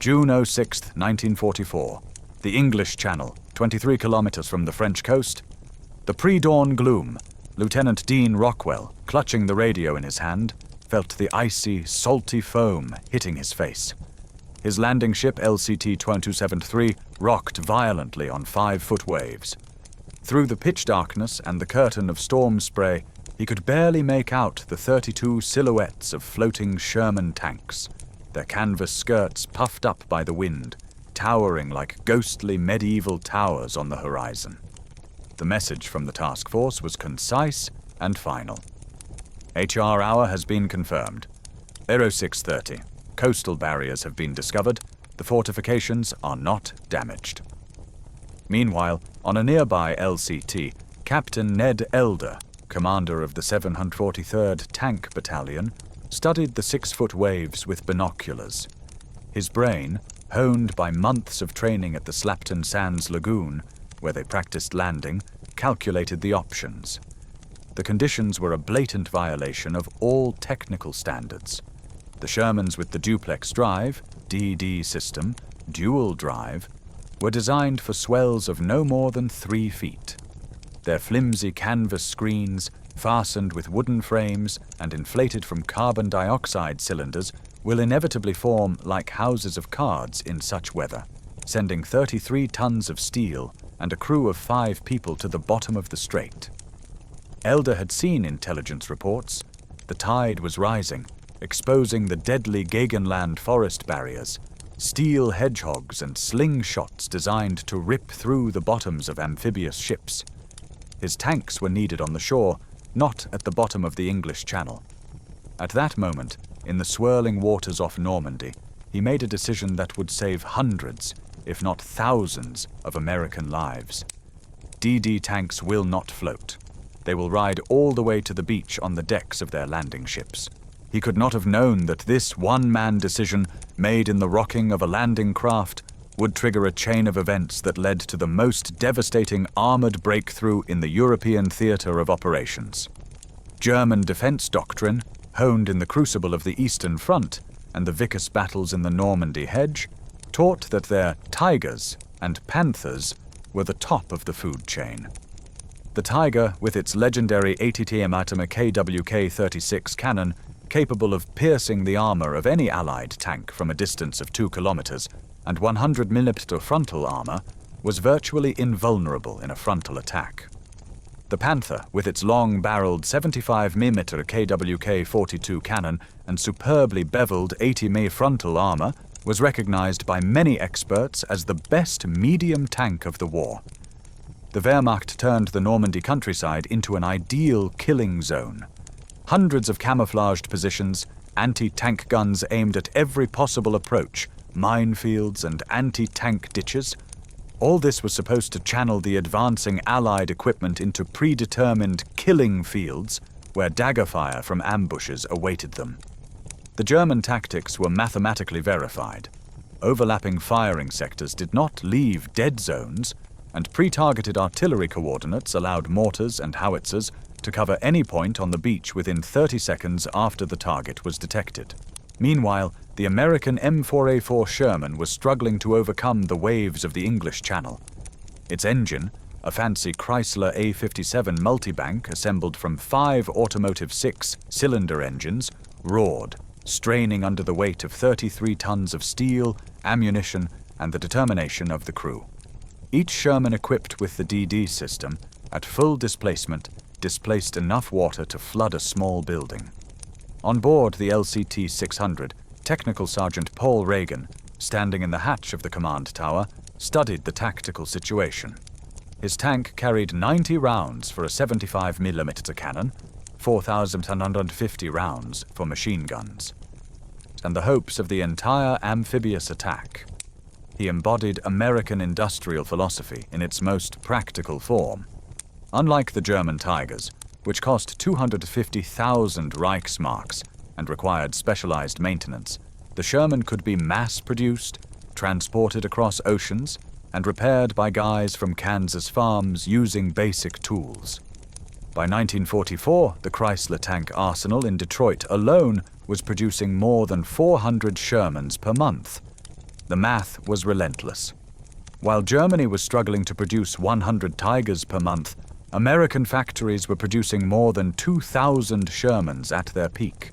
June 06, 1944. The English Channel, 23 kilometers from the French coast. The pre-dawn gloom. Lieutenant Dean Rockwell, clutching the radio in his hand, felt the icy, salty foam hitting his face. His landing ship LCT-1273 rocked violently on 5-foot waves. Through the pitch darkness and the curtain of storm spray, he could barely make out the 32 silhouettes of floating Sherman tanks, their canvas skirts puffed up by the wind, towering like ghostly medieval towers on the horizon. The message from the task force was concise and final. HR hour has been confirmed. 0630. Coastal barriers have been discovered. The fortifications are not damaged. Meanwhile, on a nearby LCT, Captain Ned Elder, commander of the 743rd Tank Battalion, studied the 6-foot waves with binoculars. His brain, honed by months of training at the Slapton Sands Lagoon, where they practiced landing, calculated the options. The conditions were a blatant violation of all technical standards. The Shermans with the duplex drive, DD system, dual drive, were designed for swells of no more than 3 feet. Their flimsy canvas screens, fastened with wooden frames and inflated from carbon dioxide cylinders, will inevitably form like houses of cards in such weather, sending 33 tons of steel and a crew of 5 people to the bottom of the strait. Elder had seen intelligence reports. The tide was rising, exposing the deadly Gegenland forest barriers, steel hedgehogs and slingshots designed to rip through the bottoms of amphibious ships. His tanks were needed on the shore, not at the bottom of the English Channel. At that moment, in the swirling waters off Normandy, he made a decision that would save hundreds, if not thousands, of American lives. DD tanks will not float. They will ride all the way to the beach on the decks of their landing ships. He could not have known that this one-man decision, made in the rocking of a landing craft, would trigger a chain of events that led to the most devastating armored breakthrough in the European theater of operations. German defense doctrine, honed in the crucible of the Eastern Front and the Vickers battles in the Normandy hedge, taught that their Tigers and Panthers were the top of the food chain. The Tiger, with its legendary 80mm KWK-36 cannon, capable of piercing the armor of any Allied tank from a distance of 2 kilometers, and 100mm frontal armor, was virtually invulnerable in a frontal attack. The Panther, with its long-barreled 75mm KWK-42 cannon and superbly beveled 80mm frontal armor, was recognized by many experts as the best medium tank of the war. The Wehrmacht turned the Normandy countryside into an ideal killing zone. Hundreds of camouflaged positions, anti-tank guns aimed at every possible approach, minefields and anti-tank ditches. All this was supposed to channel the advancing Allied equipment into predetermined killing fields where dagger fire from ambushes awaited them. The German tactics were mathematically verified. Overlapping firing sectors did not leave dead zones, and pre-targeted artillery coordinates allowed mortars and howitzers to cover any point on the beach within 30 seconds after the target was detected. Meanwhile, the American M4 Sherman was struggling to overcome the waves of the English Channel. Its engine, a fancy Chrysler A57 multibank assembled from 5 automotive 6-cylinder engines, roared, straining under the weight of 33 tons of steel, ammunition, and the determination of the crew. Each Sherman equipped with the DD system, at full displacement, displaced enough water to flood a small building. On board the LCT-600, Technical Sergeant Paul Reagan, standing in the hatch of the command tower, studied the tactical situation. His tank carried 90 rounds for a 75mm cannon, 4,150 rounds for machine guns, and the hopes of the entire amphibious attack. He embodied American industrial philosophy in its most practical form. Unlike the German Tigers, which cost 250,000 Reichsmarks and required specialized maintenance, the Sherman could be mass-produced, transported across oceans, and repaired by guys from Kansas farms using basic tools. By 1944, the Chrysler tank arsenal in Detroit alone was producing more than 400 Shermans per month. The math was relentless. While Germany was struggling to produce 100 Tigers per month, American factories were producing more than 2,000 Shermans at their peak.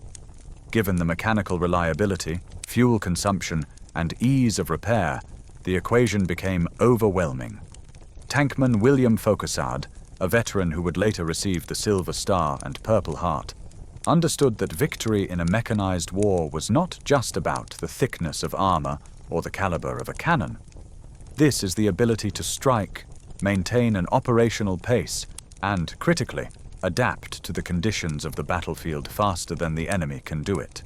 Given the mechanical reliability, fuel consumption, and ease of repair, the equation became overwhelming. Tankman William Faucassade, a veteran who would later receive the Silver Star and Purple Heart, understood that victory in a mechanized war was not just about the thickness of armor or the caliber of a cannon. This is the ability to strike, maintain an operational pace, and, critically, adapt to the conditions of the battlefield faster than the enemy can do it.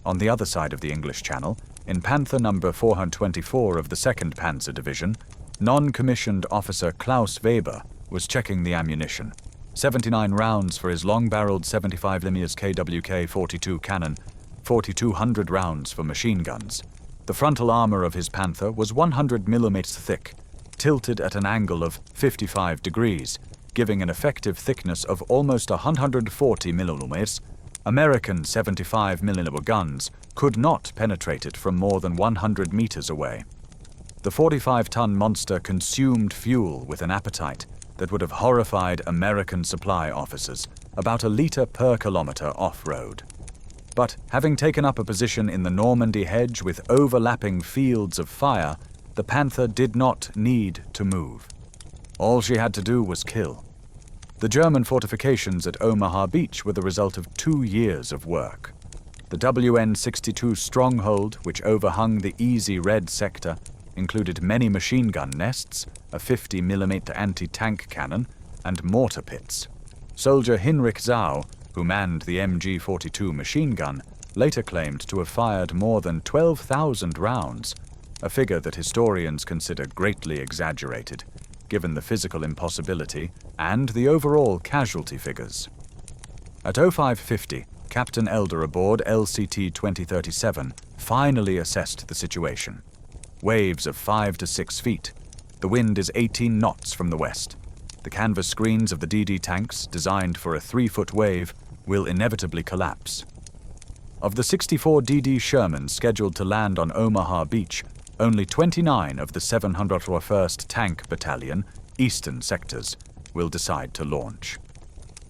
On the other side of the English Channel, in Panther No. 424 of the 2nd Panzer Division, non-commissioned officer Klaus Weber was checking the ammunition. 79 rounds for his long-barreled 75mm KWK-42 cannon, 4,200 rounds for machine guns. The frontal armor of his Panther was 100mm thick, tilted at an angle of 55 degrees, giving an effective thickness of almost 140mm. American 75mm guns could not penetrate it from more than 100 meters away. The 45-ton monster consumed fuel with an appetite that would have horrified American supply officers, about a liter per kilometer off-road. But having taken up a position in the Normandy hedge with overlapping fields of fire, the Panther did not need to move. All she had to do was kill. The German fortifications at Omaha Beach were the result of 2 years of work. The WN-62 stronghold, which overhung the Easy Red sector, included many machine gun nests, a 50mm anti-tank cannon, and mortar pits. Soldier Hinrich Zau, who manned the MG-42 machine gun, later claimed to have fired more than 12,000 rounds, a figure that historians consider greatly exaggerated, given the physical impossibility and the overall casualty figures. At 0550, Captain Elder aboard LCT 2037 finally assessed the situation. Waves of 5 to 6 feet. The wind is 18 knots from the west. The canvas screens of the DD tanks, designed for a 3-foot wave, will inevitably collapse. Of the 64 DD Shermans scheduled to land on Omaha Beach, only 29 of the 701st Tank Battalion, Eastern Sectors, will decide to launch.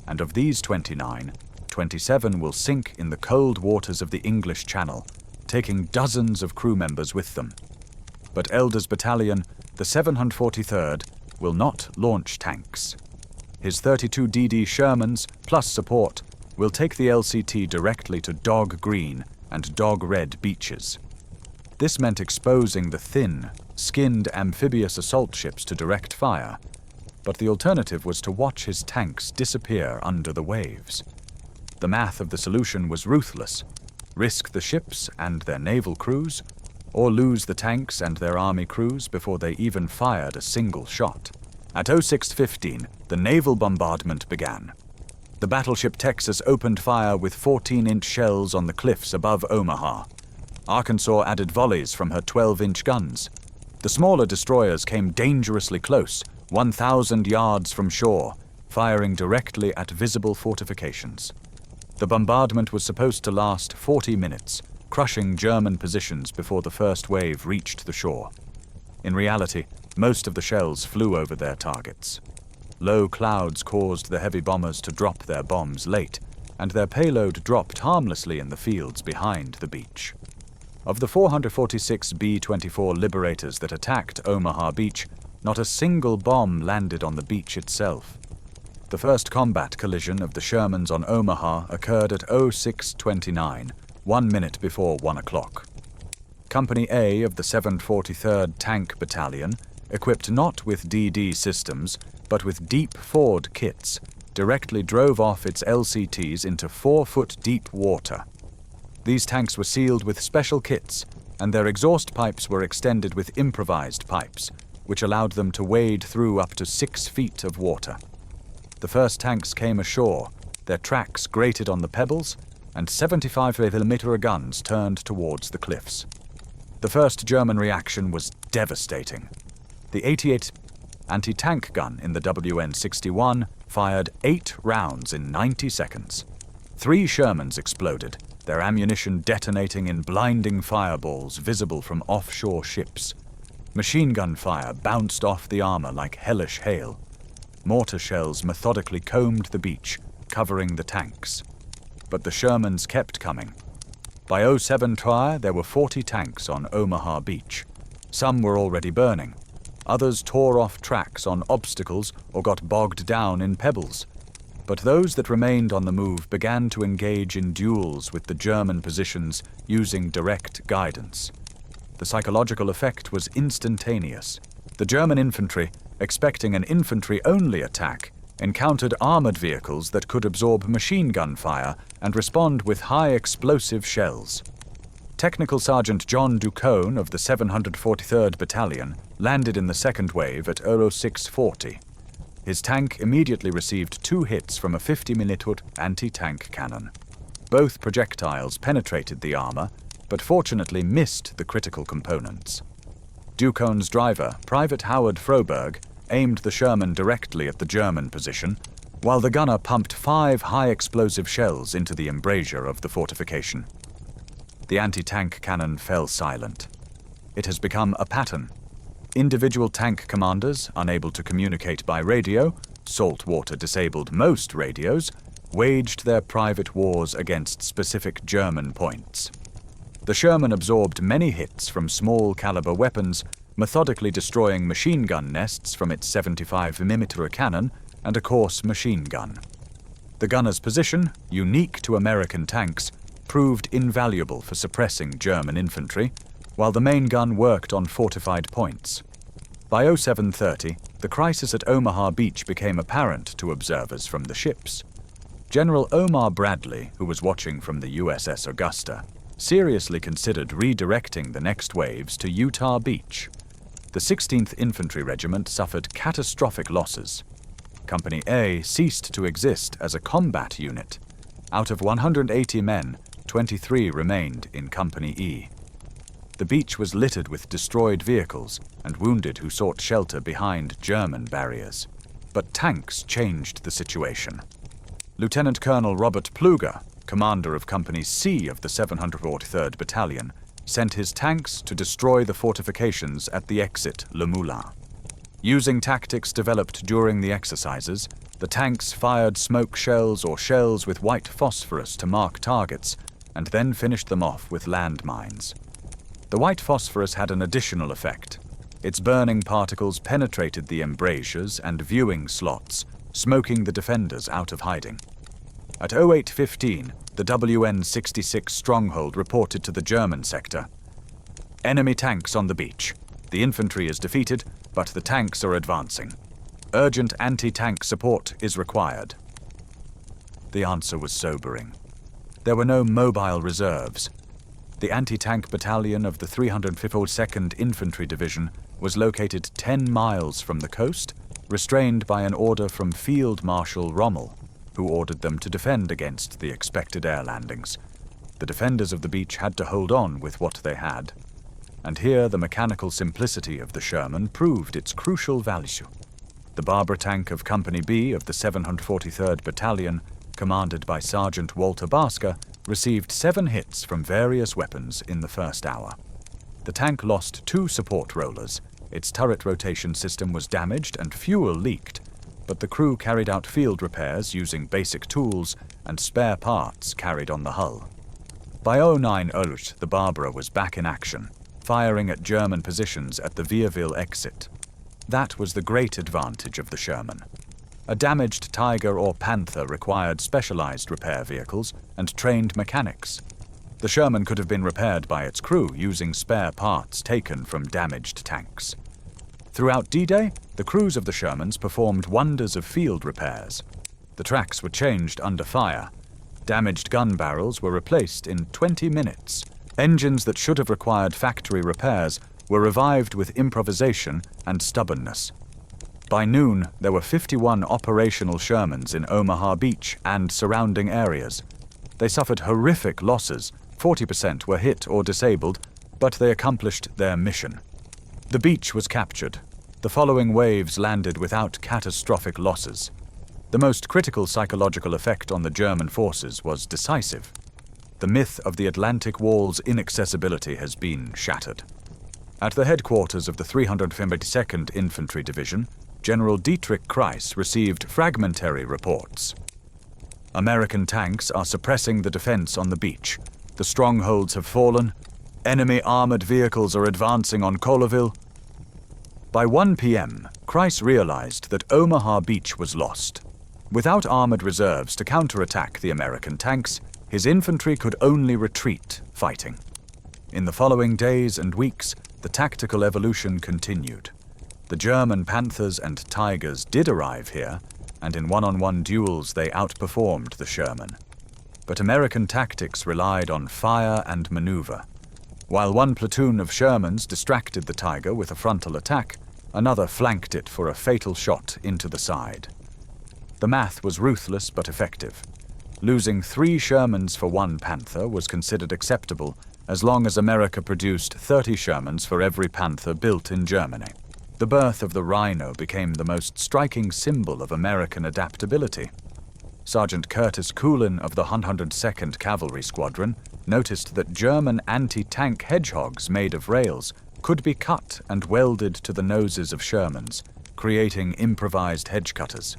And of these 29, 27 will sink in the cold waters of the English Channel, taking dozens of crew members with them. But Elder's battalion, the 743rd, will not launch tanks. His 32 DD Shermans, plus support, will take the LCT directly to Dog Green and Dog Red beaches. This meant exposing the thin, skinned amphibious assault ships to direct fire, but the alternative was to watch his tanks disappear under the waves. The math of the solution was ruthless: risk the ships and their naval crews, or lose the tanks and their army crews before they even fired a single shot. At 0615, the naval bombardment began. The battleship Texas opened fire with 14-inch shells on the cliffs above Omaha. Arkansas added volleys from her 12-inch guns. The smaller destroyers came dangerously close, 1,000 yards from shore, firing directly at visible fortifications. The bombardment was supposed to last 40 minutes, crushing German positions before the first wave reached the shore. In reality, most of the shells flew over their targets. Low clouds caused the heavy bombers to drop their bombs late, and their payload dropped harmlessly in the fields behind the beach. Of the 446 B-24 Liberators that attacked Omaha Beach, not a single bomb landed on the beach itself. The first combat collision of the Shermans on Omaha occurred at 0629, 1 minute before 1 o'clock. Company A of the 743rd Tank Battalion, equipped not with DD systems, but with deep Ford kits, directly drove off its LCTs into 4-foot deep water. These tanks were sealed with special kits, and their exhaust pipes were extended with improvised pipes, which allowed them to wade through up to 6 feet of water. The first tanks came ashore, their tracks grated on the pebbles, and 75mm guns turned towards the cliffs. The first German reaction was devastating. The 88 anti-tank gun in the WN-61 fired 8 rounds in 90 seconds. 3 Shermans exploded, their ammunition detonating in blinding fireballs visible from offshore ships. Machine gun fire bounced off the armor like hellish hail. Mortar shells methodically combed the beach, covering the tanks. But the Shermans kept coming. By 07:00, there were 40 tanks on Omaha Beach. Some were already burning. Others tore off tracks on obstacles or got bogged down in pebbles. But those that remained on the move began to engage in duels with the German positions using direct guidance. The psychological effect was instantaneous. The German infantry, expecting an infantry-only attack, encountered armored vehicles that could absorb machine gun fire and respond with high explosive shells. Technical Sergeant John Ducone of the 743rd Battalion landed in the second wave at 06:40. His tank immediately received 2 hits from a 50mm anti-tank cannon. Both projectiles penetrated the armor, but fortunately missed the critical components. Ducone's driver, Private Howard Froberg, aimed the Sherman directly at the German position, while the gunner pumped 5 high-explosive shells into the embrasure of the fortification. The anti-tank cannon fell silent. It has become a pattern. Individual tank commanders, unable to communicate by radio, salt water disabled most radios, waged their private wars against specific German points. The Sherman absorbed many hits from small-caliber weapons, methodically destroying machine gun nests from its 75mm cannon and a coarse machine gun. The gunner's position, unique to American tanks, proved invaluable for suppressing German infantry, while the main gun worked on fortified points. By 07:30, the crisis at Omaha Beach became apparent to observers from the ships. General Omar Bradley, who was watching from the USS Augusta, seriously considered redirecting the next waves to Utah Beach. The 16th Infantry Regiment suffered catastrophic losses. Company A ceased to exist as a combat unit. Out of 180 men, 23 remained in Company E. The beach was littered with destroyed vehicles and wounded who sought shelter behind German barriers. But tanks changed the situation. Lieutenant Colonel Robert Pluger, commander of Company C of the 743rd Battalion, sent his tanks to destroy the fortifications at the exit Le Moulin. Using tactics developed during the exercises, the tanks fired smoke shells or shells with white phosphorus to mark targets, and then finished them off with landmines. The white phosphorus had an additional effect. Its burning particles penetrated the embrasures and viewing slots, smoking the defenders out of hiding. At 08:15, the WN-66 Stronghold reported to the German sector. Enemy tanks on the beach. The infantry is defeated, but the tanks are advancing. Urgent anti-tank support is required. The answer was sobering. There were no mobile reserves. The anti-tank battalion of the 352nd Infantry Division was located 10 miles from the coast, restrained by an order from Field Marshal Rommel, who ordered them to defend against the expected air landings. The defenders of the beach had to hold on with what they had. And here the mechanical simplicity of the Sherman proved its crucial value. The Barbara tank of Company B of the 743rd Battalion, commanded by Sergeant Walter Basker, received 7 hits from various weapons in the first hour. The tank lost 2 support rollers, its turret rotation system was damaged and fuel leaked, but the crew carried out field repairs using basic tools and spare parts carried on the hull. By 09:00, the Barbara was back in action, firing at German positions at the Vierville exit. That was the great advantage of the Sherman. A damaged Tiger or Panther required specialized repair vehicles and trained mechanics. The Sherman could have been repaired by its crew using spare parts taken from damaged tanks. Throughout D-Day, the crews of the Shermans performed wonders of field repairs. The tracks were changed under fire. Damaged gun barrels were replaced in 20 minutes. Engines that should have required factory repairs were revived with improvisation and stubbornness. By noon, there were 51 operational Shermans in Omaha Beach and surrounding areas. They suffered horrific losses, 40% were hit or disabled, but they accomplished their mission. The beach was captured. The following waves landed without catastrophic losses. The most critical psychological effect on the German forces was decisive. The myth of the Atlantic Wall's inaccessibility has been shattered. At the headquarters of the 352nd Infantry Division, General Dietrich Kreis received fragmentary reports. American tanks are suppressing the defense on the beach. The strongholds have fallen. Enemy armored vehicles are advancing on Colaville. By 1 p.m., Kreis realized that Omaha Beach was lost. Without armored reserves to counterattack the American tanks, his infantry could only retreat, fighting. In the following days and weeks, the tactical evolution continued. The German Panthers and Tigers did arrive here, and in one-on-one duels they outperformed the Sherman. But American tactics relied on fire and maneuver. While one platoon of Shermans distracted the Tiger with a frontal attack, another flanked it for a fatal shot into the side. The math was ruthless but effective. Losing 3 Shermans for 1 Panther was considered acceptable as long as America produced 30 Shermans for every Panther built in Germany. The birth of the Rhino became the most striking symbol of American adaptability. Sergeant Curtis Coolin of the 102nd Cavalry Squadron noticed that German anti-tank hedgehogs made of rails could be cut and welded to the noses of Shermans, creating improvised hedge cutters.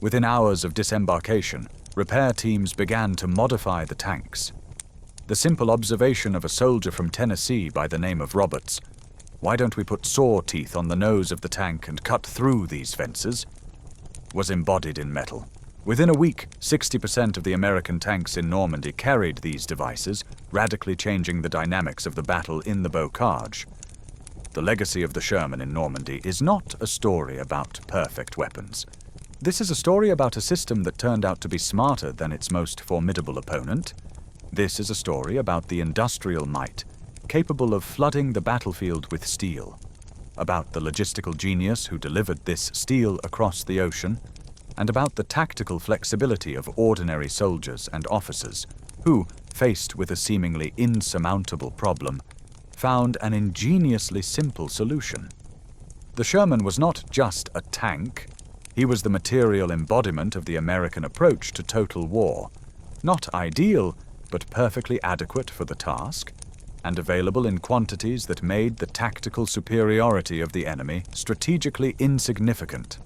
Within hours of disembarkation, repair teams began to modify the tanks. The simple observation of a soldier from Tennessee by the name of Roberts, "Why don't we put saw teeth on the nose of the tank and cut through these fences?" was embodied in metal. Within a week, 60% of the American tanks in Normandy carried these devices, radically changing the dynamics of the battle in the bocage. The legacy of the Sherman in Normandy is not a story about perfect weapons. This is a story about a system that turned out to be smarter than its most formidable opponent. This is a story about the industrial might, capable of flooding the battlefield with steel, about the logistical genius who delivered this steel across the ocean, and about the tactical flexibility of ordinary soldiers and officers who, faced with a seemingly insurmountable problem, found an ingeniously simple solution. The Sherman was not just a tank. He was the material embodiment of the American approach to total war, not ideal, but perfectly adequate for the task, and available in quantities that made the tactical superiority of the enemy strategically insignificant.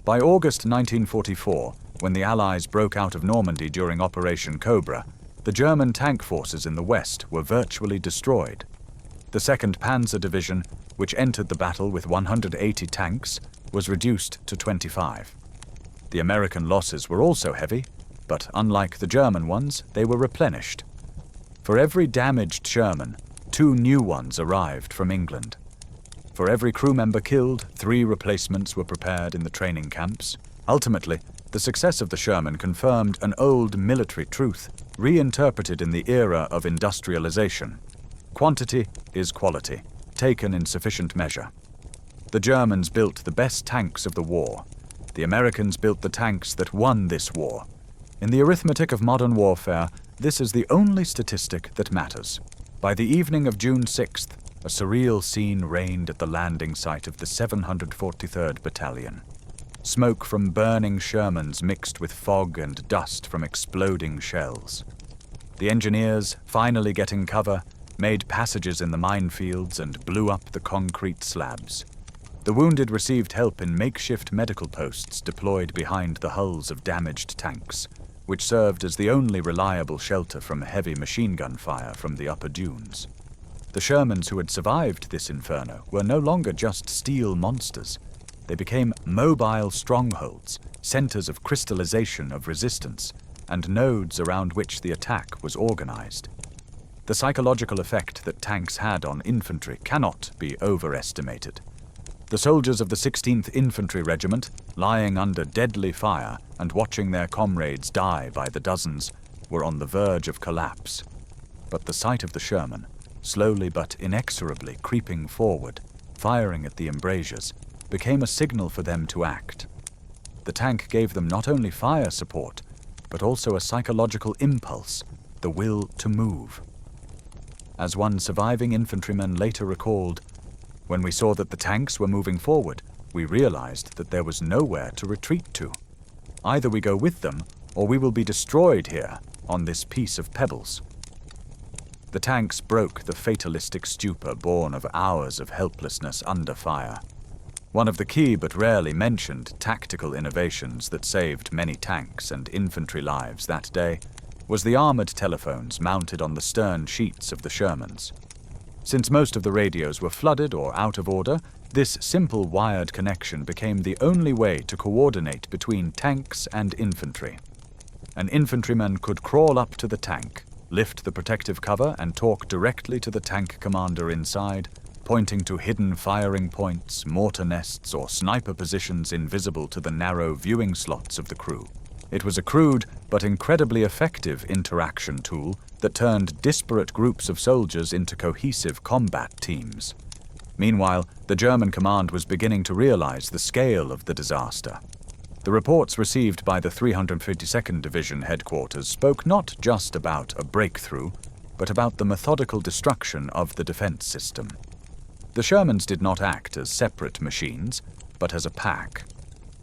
By August 1944, when the Allies broke out of Normandy during Operation Cobra, the German tank forces in the west were virtually destroyed. The 2nd Panzer Division, which entered the battle with 180 tanks, was reduced to 25. The American losses were also heavy, but unlike the German ones, they were replenished. For every damaged Sherman, 2 new ones arrived from England. For every crew member killed, 3 replacements were prepared in the training camps. Ultimately, the success of the Sherman confirmed an old military truth, reinterpreted in the era of industrialization. Quantity is quality, taken in sufficient measure. The Germans built the best tanks of the war. The Americans built the tanks that won this war. In the arithmetic of modern warfare, this is the only statistic that matters. By the evening of June 6th, a surreal scene reigned at the landing site of the 743rd Battalion. Smoke from burning Shermans mixed with fog and dust from exploding shells. The engineers, finally getting cover, made passages in the minefields and blew up the concrete slabs. The wounded received help in makeshift medical posts deployed behind the hulls of damaged tanks, which served as the only reliable shelter from heavy machine gun fire from the upper dunes. The Shermans who had survived this inferno were no longer just steel monsters. They became mobile strongholds, centers of crystallization of resistance, and nodes around which the attack was organized. The psychological effect that tanks had on infantry cannot be overestimated. The soldiers of the 16th Infantry Regiment, lying under deadly fire and watching their comrades die by the dozens, were on the verge of collapse. But the sight of the Sherman, slowly but inexorably creeping forward, firing at the embrasures, became a signal for them to act. The tank gave them not only fire support, but also a psychological impulse, the will to move. As one surviving infantryman later recalled, "When we saw that the tanks were moving forward, we realized that there was nowhere to retreat to. Either we go with them, or we will be destroyed here, on this piece of pebbles. The tanks broke the fatalistic stupor born of hours of helplessness under fire. One of the key but rarely mentioned tactical innovations that saved many tanks and infantry lives that day was the armored telephones mounted on the stern sheets of the Shermans. Since most of the radios were flooded or out of order, this simple wired connection became the only way to coordinate between tanks and infantry. An infantryman could crawl up to the tank, lift the protective cover, and talk directly to the tank commander inside, pointing to hidden firing points, mortar nests, or sniper positions invisible to the narrow viewing slots of the crew. It was a crude but incredibly effective interaction tool that turned disparate groups of soldiers into cohesive combat teams. Meanwhile, the German command was beginning to realize the scale of the disaster. The reports received by the 352nd Division headquarters spoke not just about a breakthrough, but about the methodical destruction of the defense system. The Shermans did not act as separate machines, but as a pack.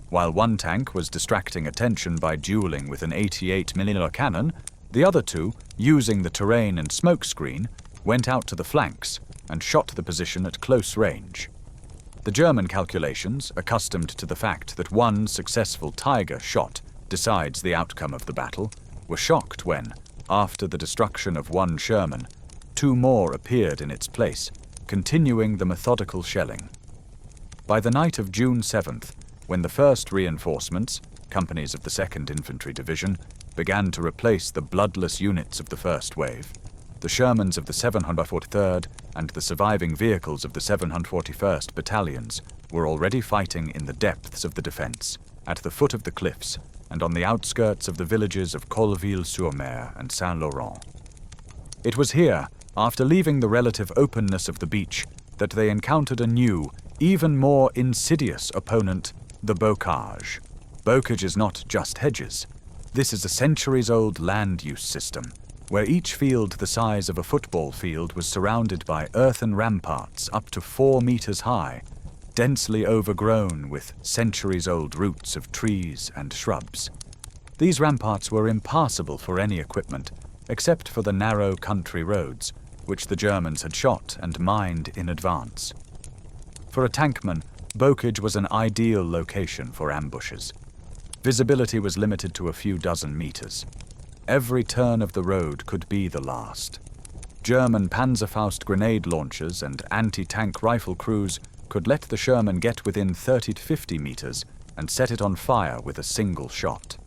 While one tank was distracting attention by dueling with an 88mm cannon, the other two, using the terrain and smoke screen, went out to the flanks and shot the position at close range. The German calculations, accustomed to the fact that one successful Tiger shot decides the outcome of the battle, were shocked when, after the destruction of one Sherman, two more appeared in its place, continuing the methodical shelling. By the night of June 7th, when the first reinforcements, companies of the 2nd Infantry Division, began to replace the bloodless units of the first wave, the Shermans of the 743rd and the surviving vehicles of the 741st Battalions were already fighting in the depths of the defense, at the foot of the cliffs, and on the outskirts of the villages of Colleville-sur-Mer and Saint-Laurent. It was here, after leaving the relative openness of the beach, that they encountered a new, even more insidious opponent, the bocage. Bocage is not just hedges. This is a centuries-old land use system, where each field the size of a football field was surrounded by earthen ramparts up to 4 meters high, densely overgrown with centuries-old roots of trees and shrubs. These ramparts were impassable for any equipment, except for the narrow country roads, which the Germans had shot and mined in advance. For a tankman, bocage was an ideal location for ambushes. Visibility was limited to a few dozen meters. Every turn of the road could be the last. German Panzerfaust grenade launchers and anti-tank rifle crews could let the Sherman get within 30 to 50 meters and set it on fire with a single shot.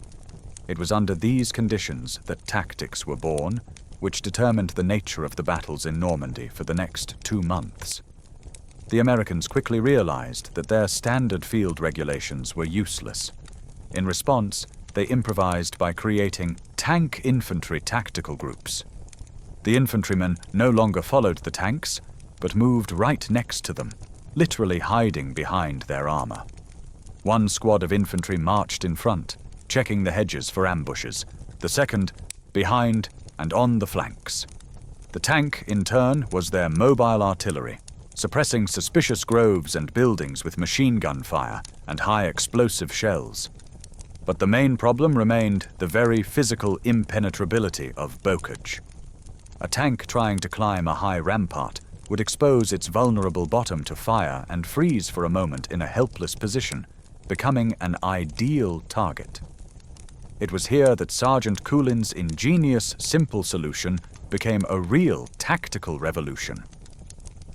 It was under these conditions that tactics were born, which determined the nature of the battles in Normandy for the next 2 months. The Americans quickly realized that their standard field regulations were useless. In response, they improvised by creating tank infantry tactical groups. The infantrymen no longer followed the tanks, but moved right next to them, literally hiding behind their armor. One squad of infantry marched in front, checking the hedges for ambushes, the second behind and on the flanks. The tank, in turn, was their mobile artillery, suppressing suspicious groves and buildings with machine gun fire and high explosive shells. But the main problem remained the very physical impenetrability of bocage. A tank trying to climb a high rampart would expose its vulnerable bottom to fire and freeze for a moment in a helpless position, becoming an ideal target. It was here that Sergeant Coulin's ingenious, simple solution became a real tactical revolution.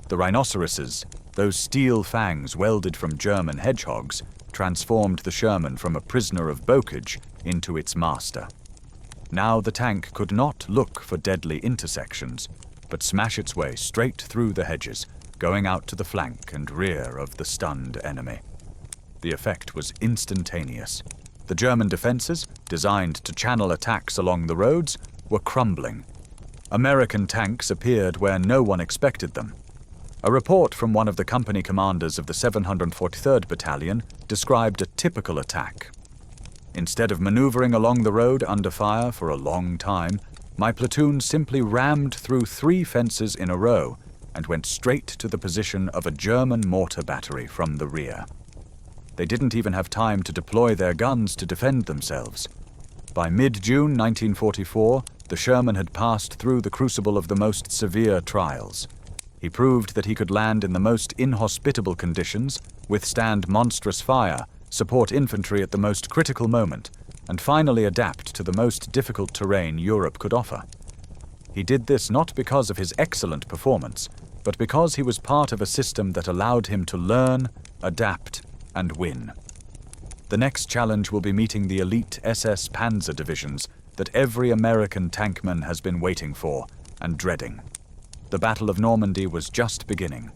The rhinoceroses, those steel fangs welded from German hedgehogs, transformed the Sherman from a prisoner of bocage into its master. Now the tank could not look for deadly intersections, but smash its way straight through the hedges, going out to the flank and rear of the stunned enemy. The effect was instantaneous. The German defenses, designed to channel attacks along the roads, were crumbling. American tanks appeared where no one expected them. A report from one of the company commanders of the 743rd Battalion described a typical attack. Instead of maneuvering along the road under fire for a long time, my platoon simply rammed through 3 fences in a row and went straight to the position of a German mortar battery from the rear. They didn't even have time to deploy their guns to defend themselves. By mid-June 1944, the Sherman had passed through the crucible of the most severe trials. He proved that he could land in the most inhospitable conditions, withstand monstrous fire, support infantry at the most critical moment, and finally adapt to the most difficult terrain Europe could offer. He did this not because of his excellent performance, but because he was part of a system that allowed him to learn, adapt, and win. The next challenge will be meeting the elite SS Panzer divisions that every American tankman has been waiting for and dreading. The Battle of Normandy was just beginning.